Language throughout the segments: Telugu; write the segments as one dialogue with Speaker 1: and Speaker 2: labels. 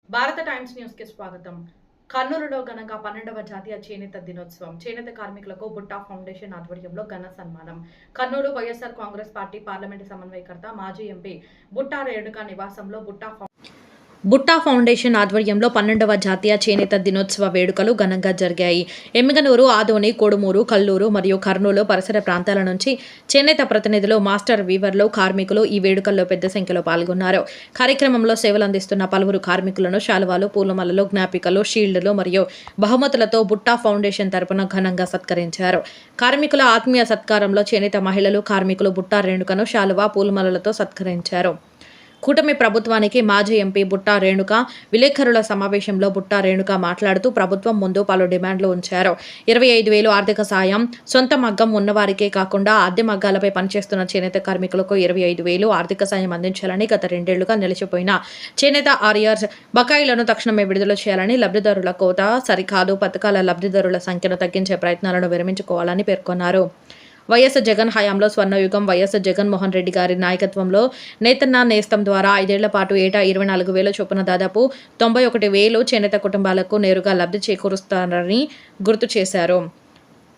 Speaker 1: భారత టైమ్స్ న్యూస్ కి స్వాగతం. కర్నూలులో ఘనంగా 12వ జాతీయ చేనేత దినోత్సవం. చేనేత కార్మికులకు బుట్టా ఫౌండేషన్ ఆధ్వర్యంలో ఘన సన్మానం. కర్నూలు వైఎస్ఆర్ కాంగ్రెస్ పార్టీ పార్లమెంటు సమన్వయకర్త మాజీ ఎంపీ బుట్టా రేణుక నివాసంలో బుట్టా ఫౌండేషన్ ఆధ్వర్యంలో 12వ జాతీయ చేనేత దినోత్సవ వేడుకలు ఘనంగా జరిగాయి. ఎమ్మిగనూరు, ఆదోని, కోడుమూరు, కల్లూరు మరియు కర్నూలు పరిసర ప్రాంతాల నుంచి చేనేత ప్రతినిధులు, మాస్టర్ వీవర్లు, కార్మికులు ఈ వేడుకల్లో పెద్ద సంఖ్యలో పాల్గొన్నారు. కార్యక్రమంలో సేవలందిస్తున్న పలువురు కార్మికులను శాలువాలు, పూలమాలలు, జ్ఞాపికలు, షీల్డ్లు మరియు బహుమతులతో బుట్టా ఫౌండేషన్ తరపున ఘనంగా సత్కరించారు. కార్మికుల ఆత్మీయ సత్కారంలో చేనేత మహిళలు, కార్మికులు బుట్టా రేణుకను శాలువా, పూలమాలలతో సత్కరించారు. కూటమి ప్రభుత్వానికి మాజీ ఎంపీ బుట్టా రేణుక విలేకరుల సమావేశంలో బుట్టా రేణుక మాట్లాడుతూ ప్రభుత్వం ముందు పలు డిమాండ్లు ఉంచారు. 25,000 ఆర్థిక సాయం, సొంత మగ్గం ఉన్నవారికే కాకుండా అద్దె మగ్గాలపై పనిచేస్తున్న చేనేత కార్మికులకు 25,000 ఆర్థిక సాయం అందించాలని, గత 2 ఏళ్లుగా నిలిచిపోయిన చేనేత ఆరియర్స్ బకాయిలను తక్షణమే విడుదల చేయాలని, లబ్ధిదారుల కోత సరికాదు, పథకాల లబ్ధిదారుల సంఖ్యను తగ్గించే ప్రయత్నాలను విరమించుకోవాలని పేర్కొన్నారు. వైఎస్ జగన్ హయాంలో స్వర్ణయుగం వైఎస్ జగన్మోహన్ రెడ్డి గారి నాయకత్వంలో నేతన్న నేస్తం ద్వారా 5 ఏళ్ల పాటు ఏటా 24,000 చొప్పున దాదాపు 91,000 చేనేత కుటుంబాలకు నేరుగా లబ్ధి చేకూరుస్తారని గుర్తు చేశారు.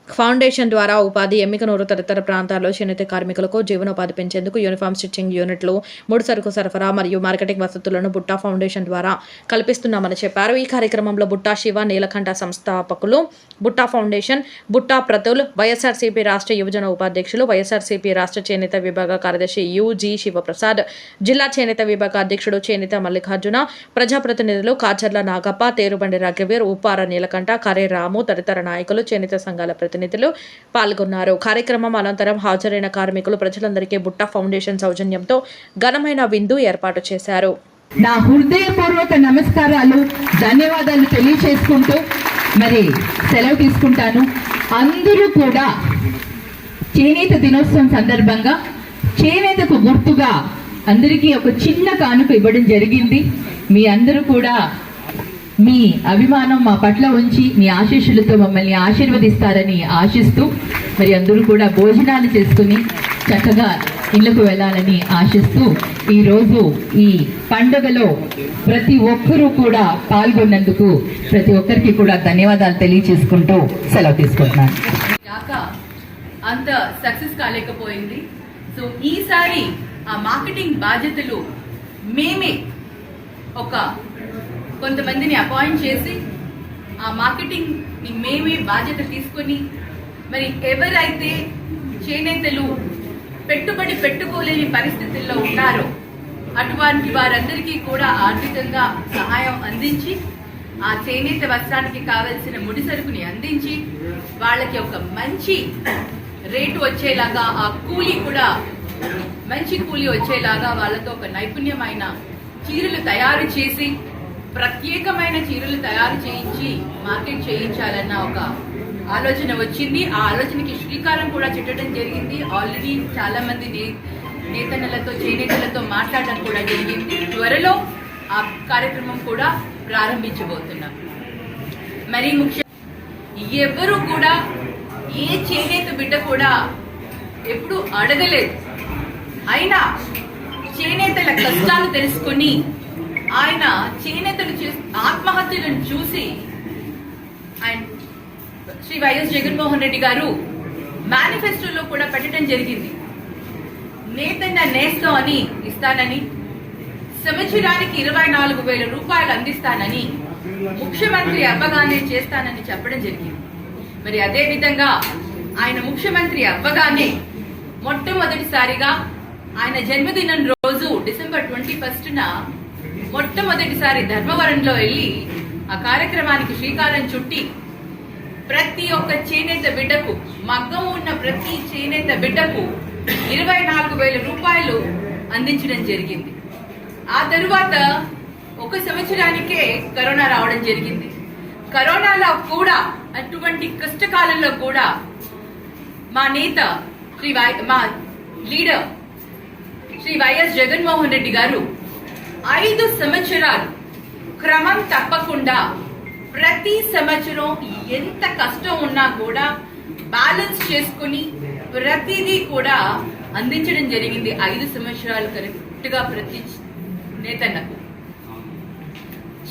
Speaker 1: ఫౌండేషన్ ద్వారా ఉపాధి, ఎమ్మికనూరు తదితర ప్రాంతాల్లో చేనేత కార్మికులకు జీవనోపాధి పెంచేందుకు యూనిఫామ్ స్టిచ్చింగ్ యూనిట్లు, ముడి సరుకు సరఫరా మరియు మార్కెటింగ్ వసతులను బుట్టా ఫౌండేషన్ ద్వారా కల్పిస్తున్నామని చెప్పారు. ఈ కార్యక్రమంలో బుట్టా శివ నీలకంఠ సంస్థాపకులు, బుట్టా ఫౌండేషన్, బుట్టా ప్రతుల్, వైఎస్ఆర్సీపీ రాష్ట్ర యువజన ఉపాధ్యక్షులు, వైఎస్ఆర్సీపీ రాష్ట్ర చేనేత విభాగ కార్యదర్శి యుజి శివప్రసాద్, జిల్లా చేనేత విభాగ అధ్యక్షుడు చేనేత మల్లికార్జున, ప్రజాప్రతినిధులు కాచర్ల నాగప్ప, తేరుబండి రాఘవీర్, ఉప్పార నీలకంఠ, కరే రాము తదితర నాయకులు, చేనేత సంఘాల ప్రతినిధులు పాల్గొన్నారు. కార్యక్రమం అనంతరం హాజరైన కార్మికులు ప్రజలందరికీ బుట్టా ఫౌండేషన్ సౌజన్యంతో ఘనమైన విందు ఏర్పాటు చేశారు.
Speaker 2: నా హృదయపూర్వక నమస్కారాలు, ధన్యవాదాలు తెలియచేసుకుంటూ మరి సెలవు తీసుకుంటాను. అందరూ కూడా చేనేత దినోత్సవం సందర్భంగా చేనేతకు గుర్తుగా అందరికీ ఒక చిన్న కానుక ఇవ్వడం జరిగింది. మీ అందరూ కూడా మీ అభిమానం మా పట్ల ఉంచి మీ ఆశీస్సులతో మమ్మల్ని ఆశీర్వదిస్తారని ఆశిస్తూ మరి అందరూ కూడా భోజనాలు చేసుకుని చక్కగా ఇళ్లకు వెళ్ళాలని ఆశిస్తూ ఈరోజు ఈ పండుగలో ప్రతి ఒక్కరూ కూడా పాల్గొన్నందుకు ప్రతి ఒక్కరికి కూడా ధన్యవాదాలు తెలియచేసుకుంటూ సెలవు తీసుకుంటున్నాను.
Speaker 3: అంత సక్సెస్ కాలేకపోయింది. సో ఈసారి ఆ మార్కెటింగ్ బాధ్యతలు మేమే కొంతమందిని అపాయింట్ చేసి ఆ మార్కెటింగ్ ని మేమే బాధ్యత తీసుకొని మరి ఎవరైతే చేనేతలు పెట్టుబడి పెట్టుకోలేని పరిస్థితుల్లో ఉన్నారో అటువంటి వారందరికీ కూడా ఆర్థికంగా సహాయం అందించి ఆ చేనేత వస్త్రానికి కావలసిన ముడి సరుకుని అందించి వాళ్ళకి ఒక మంచి రేటు వచ్చేలాగా, ఆ కూలీ కూడా మంచి కూలీ వచ్చేలాగా వాళ్ళతో ఒక నైపుణ్యమైన చీరలు తయారు చేసి, ప్రత్యేకమైన చీరలు తయారు చేయించి మార్కెట్ చేయించాలన్న ఒక ఆలోచన వచ్చింది. ఆ ఆలోచనకి శ్రీకారం కూడా చుట్టడం జరిగింది. ఆల్రెడీ చాలా మంది నేతన్నలతో, చేనేతలతో మాట్లాడడం కూడా జరిగింది. త్వరలో ఆ కార్యక్రమం కూడా ప్రారంభించబోతున్నాం. మరి ముఖ్యంగా ఎవరు కూడా ఏ చేనేత బిడ్డ కూడా ఎప్పుడు అడగలేదు. అయినా చేనేతల కష్టాలు తెలుసుకొని ఆయన చేనేతలు ఆత్మహత్యలను చూసి ఆయన శ్రీ వైఎస్ జగన్మోహన్ రెడ్డి గారు మేనిఫెస్టోలో కూడా పెట్టడం జరిగింది. నేతన్న నేస్తం అని ఇస్తానని, సంవత్సరానికి 24,000 రూపాయలు అందిస్తానని, ముఖ్యమంత్రి అవ్వగానే చేస్తానని చెప్పడం జరిగింది. మరి అదే విధంగా ఆయన ముఖ్యమంత్రి అవ్వగానే మొట్టమొదటిసారిగా ఆయన జన్మదినం రోజు డిసెంబర్ 21న మొట్టమొదటిసారి ధర్మవరంలో వెళ్ళి ఆ కార్యక్రమానికి శ్రీకారం చుట్టి ప్రతి ఒక్క చేనేత బిడ్డకు, మగ్గం ఉన్న ప్రతి చేనేత బిడ్డకు 24,000 రూపాయలు అందించడం జరిగింది. ఆ తరువాత ఒక సంవత్సరానికే కరోనా రావడం జరిగింది. కరోనాలో కూడా, అటువంటి కష్టకాలంలో కూడా మా నేత మా లీడర్ శ్రీ వైఎస్ జగన్మోహన్ రెడ్డి గారు 5 సంవత్సరాలు క్రమం తప్పకుండా ప్రతి సంవత్సరం ఎంత కష్టం ఉన్నా కూడా బ్యాలెన్స్ చేసుకుని ప్రతిదీ కూడా అందించడం జరిగింది. 5 సంవత్సరాలు కరెక్ట్ గా ప్రతి నేతన్నకు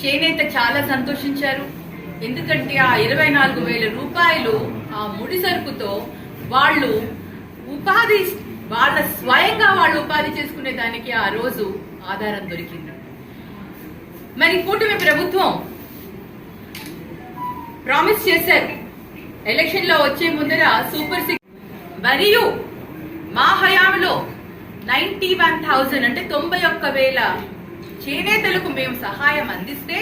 Speaker 3: చేనేత చాలా సంతోషించారు. ఎందుకంటే ఆ 24,000 రూపాయలు ఆ ముడి సరుకుతో వాళ్ళు స్వయంగా వాళ్ళు ఉపాధి చేసుకునే దానికి ఆ రోజు ఆధారం దొరికింది. మరి కూటమి ప్రభుత్వం ప్రామిస్ చేశారు ఎలక్షన్ లో వచ్చే ముందర సూపర్ 6 మరియు మా హయాంలో 91,000 అంటే 91,000 చేనేతలకు మేము సహాయం అందిస్తే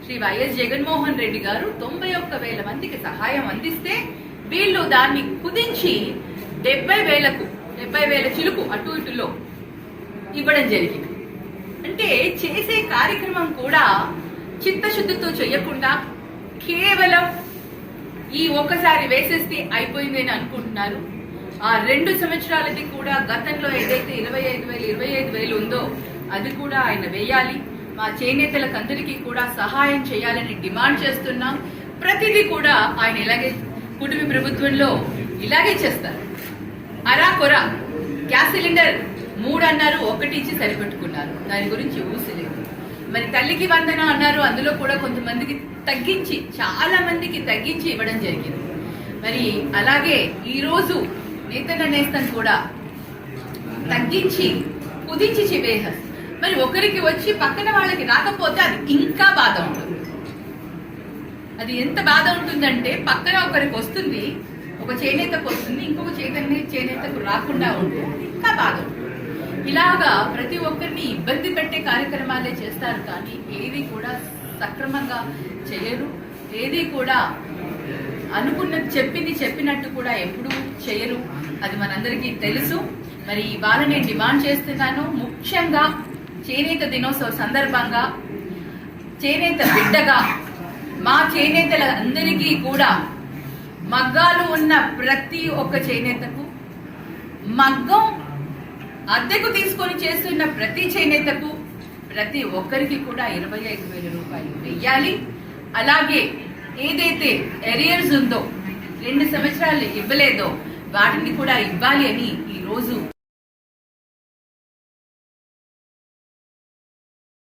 Speaker 3: శ్రీ వైఎస్ జగన్మోహన్ రెడ్డి గారు 91,000 మందికి సహాయం అందిస్తే వీళ్ళు దాన్ని కుదించి 70,000 చిలుకు అటు ఇటులో ఇవ్వడం జరిగింది. అంటే చేసే కార్యక్రమం కూడా చిత్తశుద్ధితో చేయకుండా కేవలం ఈ ఒక్కసారి వేసేస్తే అయిపోయిందని అనుకుంటున్నారు. ఆ 2 సంవత్సరాలది కూడా గతంలో ఏదైతే 25,000 ఉందో అది కూడా ఆయన వేయాలి. మా చేనేతలకు అందరికీ కూడా సహాయం చేయాలని డిమాండ్ చేస్తున్నాం. ప్రతిదీ కూడా ఆయన ఇలాగే కుటుంబ ప్రభుత్వంలో ఇలాగే చేస్తారు. అరా కొర గ్యాస్ సిలిండర్ 3 అన్నారు, 1 ఇచ్చి సరిపెట్టుకున్నారు. దాని గురించి ఊసలేదు. మరి తల్లికి వందన అన్నారు, అందులో కూడా కొంతమందికి తగ్గించి చాలా మందికి తగ్గించి ఇవ్వడం జరిగింది. మరి అలాగే ఈరోజు నేతన్న నేస్తం కూడా తగ్గించి కుదించి చివేహస్. మరి ఒకరికి వచ్చి పక్కన వాళ్ళకి రాకపోతే అది ఇంకా బాధ ఉంటుంది. అది ఎంత బాధ ఉంటుందంటే పక్కన ఒకరికి వస్తుంది, ఒక చేనేతకు వస్తుంది, ఇంకొక చేనేతకు రాకుండా ఉంటుంది, ఇంకా బాధ ఉంటుంది. ఇలాగా ప్రతి ఒక్కరిని ఇబ్బంది పెట్టే కార్యక్రమాలే చేస్తారు, కానీ ఏది కూడా సక్రమంగా చేయరు. ఏది కూడా అనుకున్నది చెప్పినట్టు కూడా ఎప్పుడూ చేయరు. అది మనందరికీ తెలుసు. మరి ఇవాళ నేను డిమాండ్ చేస్తున్నాను, ముఖ్యంగా చేనేత దినోత్సవ సందర్భంగా చేనేత బిడ్డగా మా చేనేతల అందరికీ కూడా మగ్గాలు ఉన్న ప్రతి ఒక్క చేనేతకు, మగ్గం అద్దెకు తీసుకొని చేస్తున్న ప్రతి చేనేతకు, ప్రతి ఒక్కరికి కూడా 25,000 రూపాయలు వెయ్యాలి. అలాగే ఏదైతే ఎరియర్స్ ఉందో 2 సంవత్సరాలు ఇవ్వలేదో వాటిని కూడా ఇవ్వాలి అని ఈ రోజు